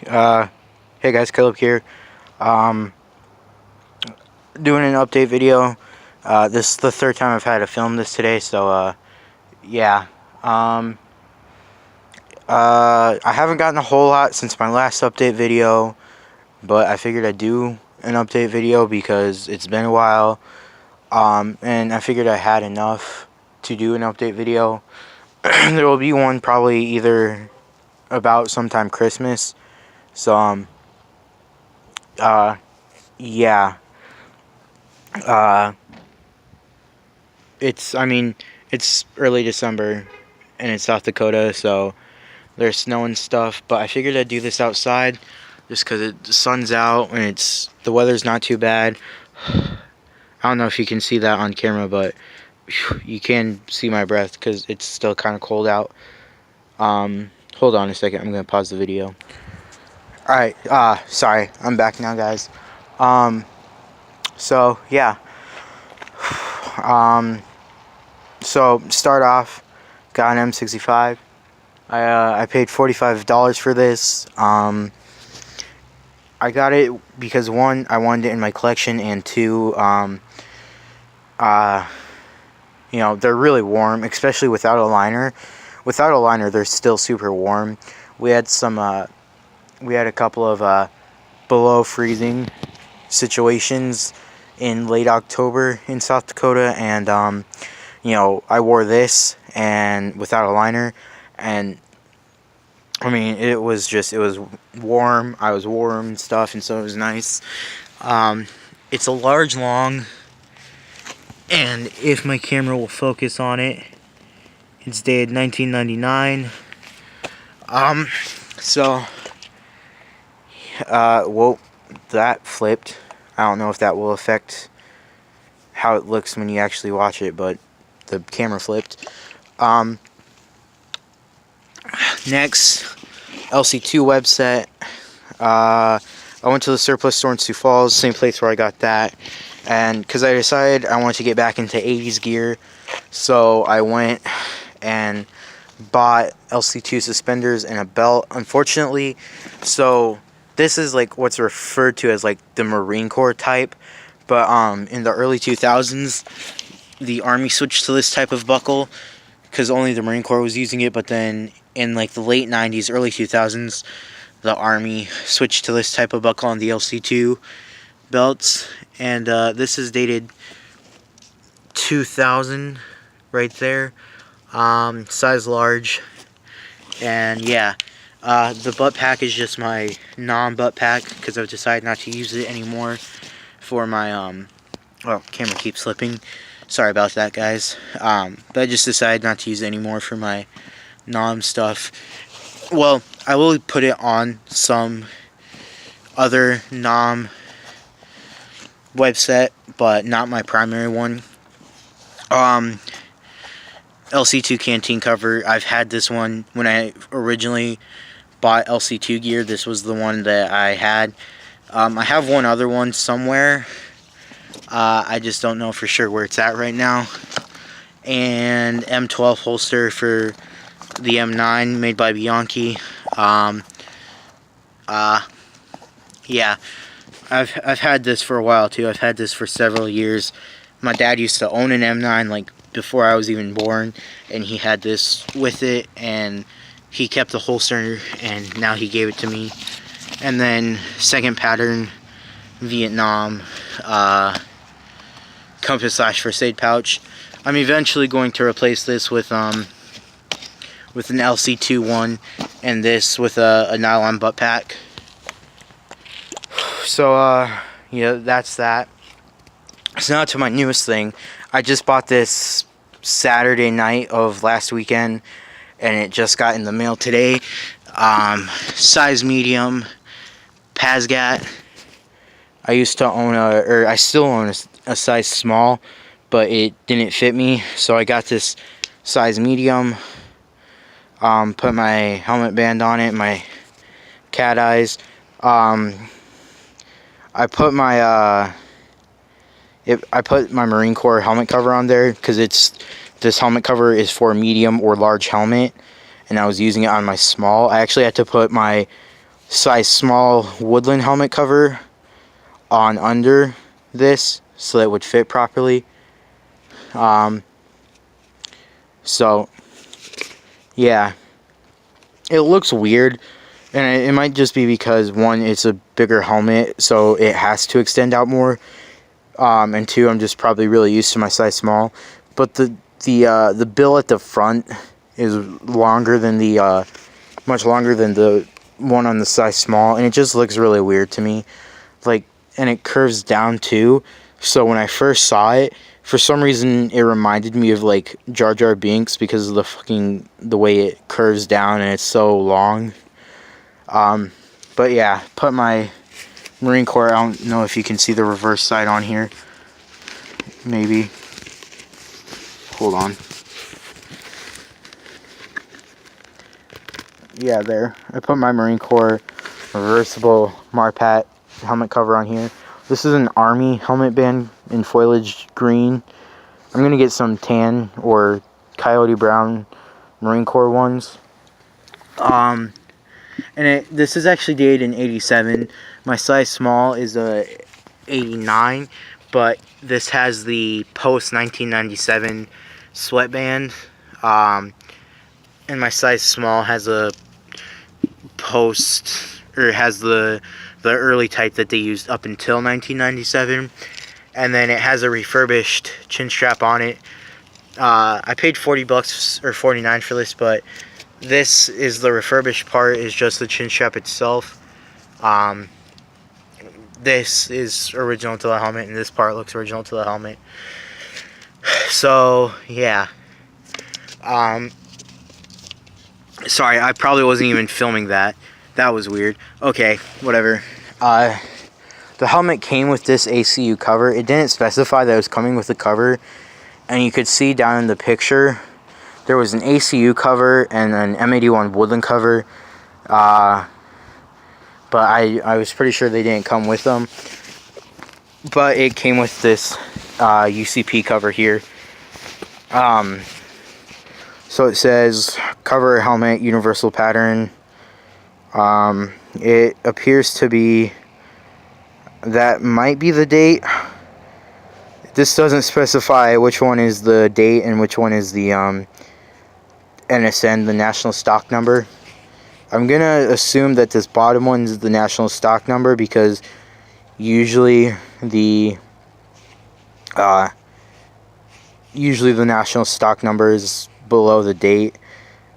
Uh, hey guys, Caleb here. Um, Doing an update video. This is the third time I've had to film this today, so yeah. Um, I haven't gotten a whole lot since my last update video, but I figured I'd do an update video because it's been a while. And I figured I had enough to do an update video. There will be one probably either about sometime Christmas. So yeah. Uh, it's early December, and it's South Dakota, so there's snow and stuff. But I figured I'd do this outside, just because the sun's out and the weather's not too bad. I don't know if you can see that on camera, but you can see my breath because it's still kind of cold out. Hold on a second. I'm gonna pause the video. All right. Sorry. I'm back now, guys. So yeah. So start off, got an M65. I paid $45 for this. I got it because one, I wanted it in my collection, and two, they're really warm, especially without a liner. Without a liner, they're still super warm. We had a couple of below freezing situations in late October in South Dakota, and I wore this and without a liner, and it was warm. I was warm and stuff, and so it was nice. It's a large long, and if my camera will focus on it, it's dated 1999. Well, that flipped. I don't know if that will affect how it looks when you actually watch it, but the camera flipped. Next, LC2 web set. I went to the surplus store in Sioux Falls, same place where I got that. And because I decided I wanted to get back into 80s gear, so I went and bought LC2 suspenders and a belt. Unfortunately, so this is like what's referred to as like the Marine Corps type, but in the early 2000s, the Army switched to this type of buckle because only the Marine Corps was using it. But then in like the late 90s, early 2000s, the Army switched to this type of buckle on the LC2 belts, and this is dated 2000 right there, size large. And yeah, the butt pack is just my non-butt pack because I've decided not to use it anymore for my camera keeps slipping, sorry about that, guys. But I just decided not to use it anymore for my non stuff. Well, I will put it on some other non website, but not my primary one. LC2 canteen cover. I've had this one when I originally bought LC2 gear. This was the one that I had. I have one other one somewhere. I just don't know for sure where it's at right now. And M12 holster for the M9 made by Bianchi. Yeah, I've had this for a while too. I've had this for several years. My dad used to own an M9 like before I was even born, and he had this with it, and he kept the holster, and now he gave it to me. And then second pattern, Vietnam, compass / first aid pouch. I'm eventually going to replace this with an LC2 one, and this with a nylon butt pack. So yeah, that's that. So now to my newest thing. I just bought this Saturday night of last weekend, and it just got in the mail today. Size medium, Pasgat. I used to own I still own a size small, but it didn't fit me, so I got this size medium. Put my helmet band on it, my cat eyes. I put my Marine Corps helmet cover on there because this helmet cover is for a medium or large helmet, and I was using it on my small. I actually had to put my size small woodland helmet cover on under this so that it would fit properly. So yeah, it looks weird, and it might just be because, one, it's a bigger helmet, so it has to extend out more, and two, I'm just probably really used to my size small. But the bill at the front is longer than the much longer than the one on the size small, and it just looks really weird to me. Like, and it curves down too. So when I first saw it, for some reason it reminded me of like Jar Jar Binks because of the way it curves down and it's so long. But yeah, put my Marine Corps. I don't know if you can see the reverse side on here. Maybe. Hold on. Yeah, there. I put my Marine Corps reversible Marpat helmet cover on here. This is an Army helmet band in foliage green. I'm going to get some tan or coyote brown Marine Corps ones. And this is actually dated in 87. My size small is a 89, but this has the post 1997 sweatband. And my size small has a post, or has the early type that they used up until 1997, and then it has a refurbished chin strap on it. I paid $40 or $49 for this, but this is the refurbished part, is just the chin strap itself. This is original to the helmet, and this part looks original to the helmet. So yeah. Sorry, I probably wasn't even filming that. That was weird. Okay, whatever. The helmet came with this ACU cover. It didn't specify that it was coming with the cover. And you could see down in the picture, there was an ACU cover and an M81 Woodland cover. But I was pretty sure they didn't come with them. But it came with this UCP cover here. So it says cover helmet universal pattern. It appears to be, that might be the date. This doesn't specify which one is the date and which one is the NSN, the national stock number. I'm gonna assume that this bottom one is the national stock number, because usually the national stock number is below the date,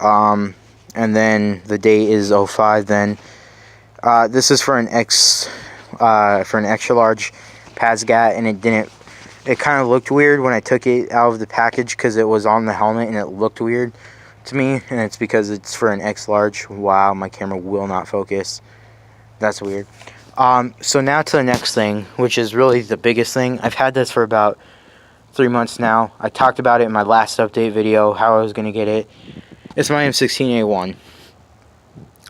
and then the date is 05. Then this is for an extra large PASGAT, and it kind of looked weird when I took it out of the package because it was on the helmet and it looked weird to me, and it's because it's for an X large. Wow, my camera will not focus. That's weird. So now to the next thing, which is really the biggest thing. I've had this for about 3 months now. I talked about it in my last update video, how I was going to get it. It's my M16A1.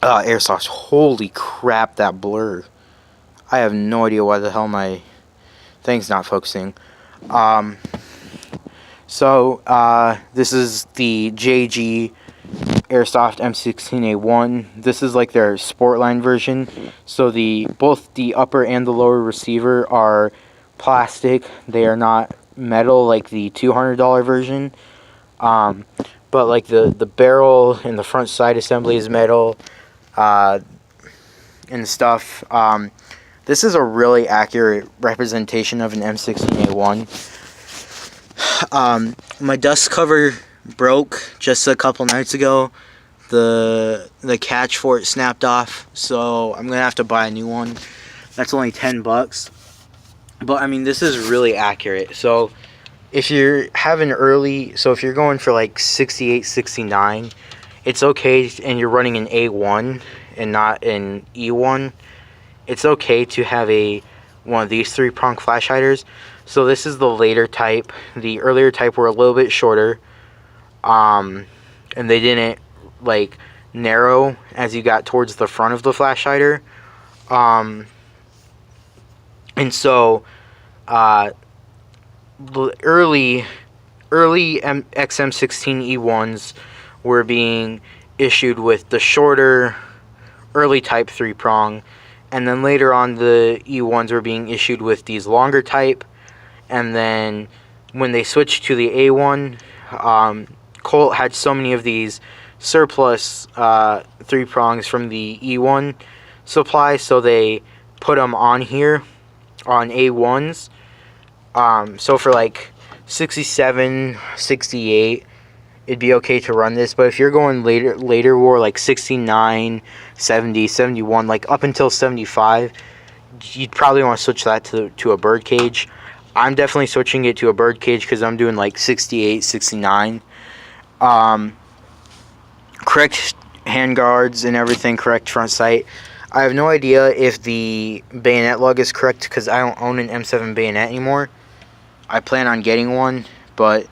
Airsoft. Holy crap, that blur. I have no idea why the hell my thing's not focusing. This is the JG Airsoft M16A1. This is like their sport line version. So both the upper and the lower receiver are plastic. They are not metal like the $200 version. But like the barrel and the front side assembly is metal, and stuff. This is a really accurate representation of an M16A1. My dust cover broke just a couple nights ago. The catch for it snapped off, so I'm gonna have to buy a new one. That's only $10. But I mean, this is really accurate. So if you're if you're going for like 68, 69, it's okay, and you're running an A1 and not an E1, it's okay to have one of these 3-prong flash hiders. So this is the later type. The earlier type were a little bit shorter, and they didn't like narrow as you got towards the front of the flash hider. And so the early XM16 E1s were being issued with the shorter early type 3-prong, and then later on the E1s were being issued with these longer type, and then when they switched to the A1, Colt had so many of these surplus 3-prongs from the E1 supply, so they put them on here on A1s. So for like 67, 68, it'd be okay to run this. But if you're going later war, like 69, 70, 71, like up until 75, you'd probably want to switch that to a bird cage. I'm definitely switching it to a bird cage because I'm doing like 68, 69. Correct handguards and everything, correct front sight. I have no idea if the bayonet lug is correct because I don't own an M7 bayonet anymore. I plan on getting one, but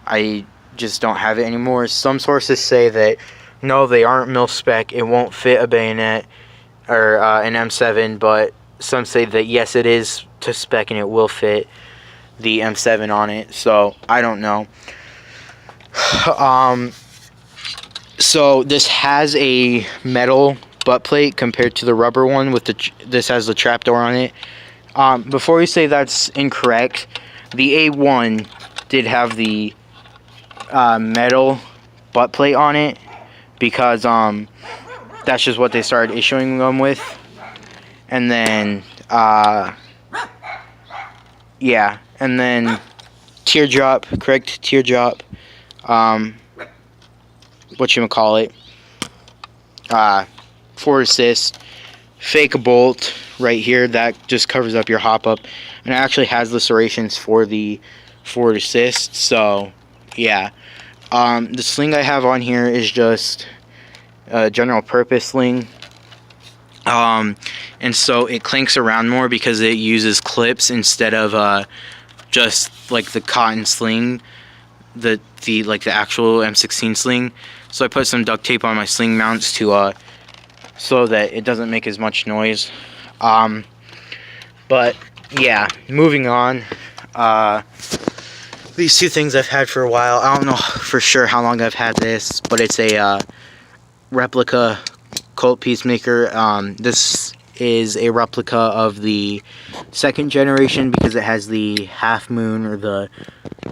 I just don't have it anymore. Some sources say that no, they aren't mil spec, it won't fit a bayonet or an M7, but some say that yes, it is to spec and it will fit the M7 on it, so I don't know. So this has a metal butt plate compared to the rubber one with this has the trapdoor on it. Before you say that's incorrect, the A1 did have the metal butt plate on it because that's just what they started issuing them with. And then yeah, and then teardrop, correct teardrop, whatchamacallit, forward assist, fake bolt right here that just covers up your hop up, and it actually has the serrations for the forward assist. So yeah, the sling I have on here is just a general purpose sling, and so it clinks around more because it uses clips instead of just like the cotton sling, the actual M16 sling. So I put some duct tape on my sling mounts to so that it doesn't make as much noise. But yeah, moving on. These two things I've had for a while. I don't know for sure how long I've had this, but it's a replica Colt Peacemaker. This is a replica of the second generation because it has the half moon or the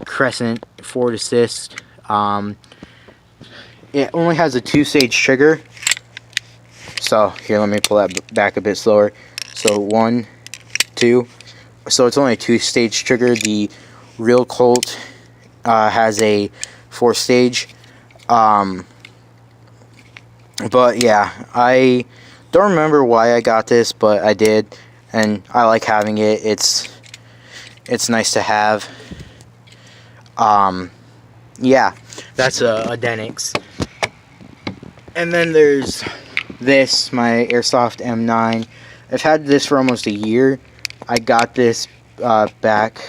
crescent forward assist. It only has a 2-stage trigger. So here, let me pull that back a bit slower. So 1, 2. So it's only a 2-stage trigger. The real Colt has a 4-stage. But yeah, I don't remember why I got this, but I did, and I like having it. It's nice to have. Yeah, that's a Denix. And then there's this, my Airsoft M9. I've had this for almost a year. I got this back.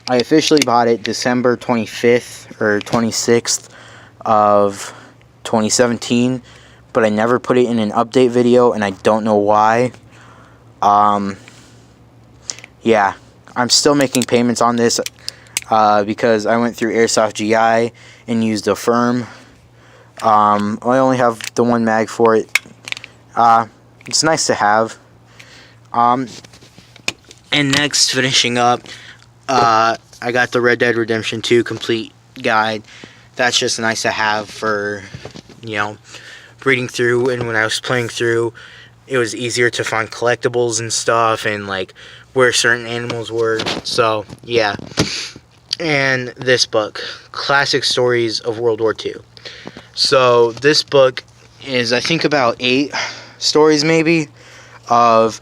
I officially bought it December 25th or 26th of 2017, but I never put it in an update video, and I don't know why. Yeah, I'm still making payments on this because I went through Airsoft GI and used a firm. I only have the one mag for it. It's nice to have. And next, finishing up, I got the Red Dead Redemption 2 complete guide. That's just nice to have for, you know, reading through, and when I was playing through, it was easier to find collectibles and stuff, and like where certain animals were. So yeah. And this book, Classic Stories of World War II. So this book is, I think, about 8 stories maybe of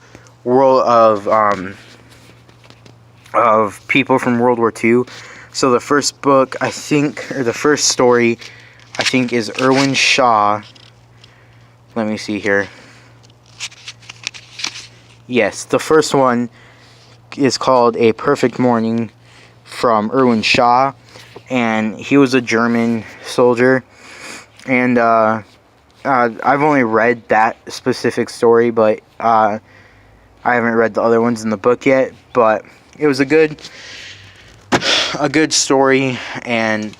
people from World War II. So the first book, I think, or the first story, I think, is Irwin Shaw. Let me see here. Yes, the first one is called A Perfect Morning from Irwin Shaw, and he was a German soldier. And I've only read that specific story, but I haven't read the other ones in the book yet. But it was a good story, and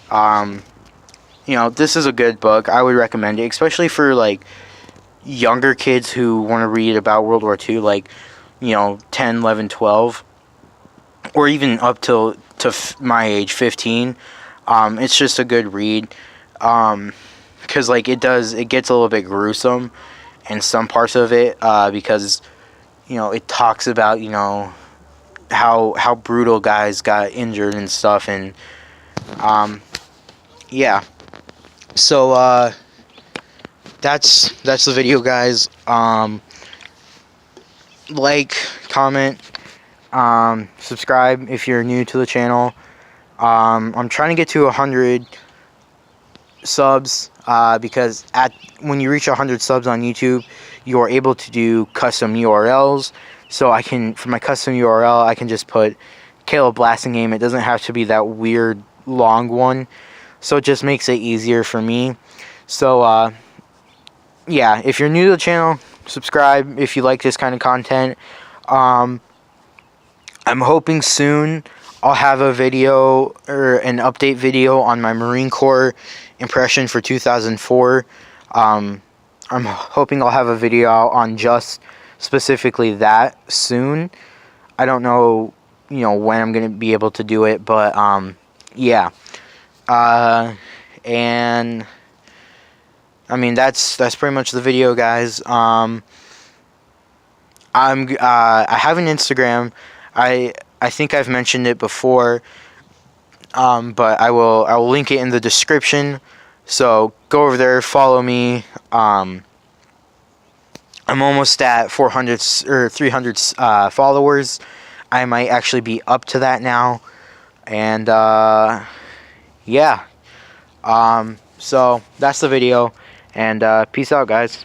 you know, this is a good book. I would recommend it, especially for like younger kids who want to read about World War II, like, 10, 11, 12, or even up to my age, 15. It's just a good read. Because like it gets a little bit gruesome in some parts of it, because it talks about how brutal guys got injured and stuff, and yeah. So that's the video, guys. Like, comment, subscribe if you're new to the channel. I'm trying to get to 100 subs, because when you reach 100 subs on YouTube, you are able to do custom URLs. So for my custom URL, I can just put Caleb Blasingame. It doesn't have to be that weird long one. So it just makes it easier for me. So yeah, if you're new to the channel, subscribe if you like this kind of content. I'm hoping soon I'll have a video or an update video on my Marine Corps impression for 2004. I'm hoping I'll have a video on just specifically that soon. I don't know, when I'm going to be able to do it, but yeah. And I mean, that's pretty much the video, guys. I have an Instagram. I think I've mentioned it before, but I will link it in the description. So go over there, follow me. I'm almost at 400 or 300 followers. I might actually be up to that now, and yeah. So that's the video, and peace out, guys.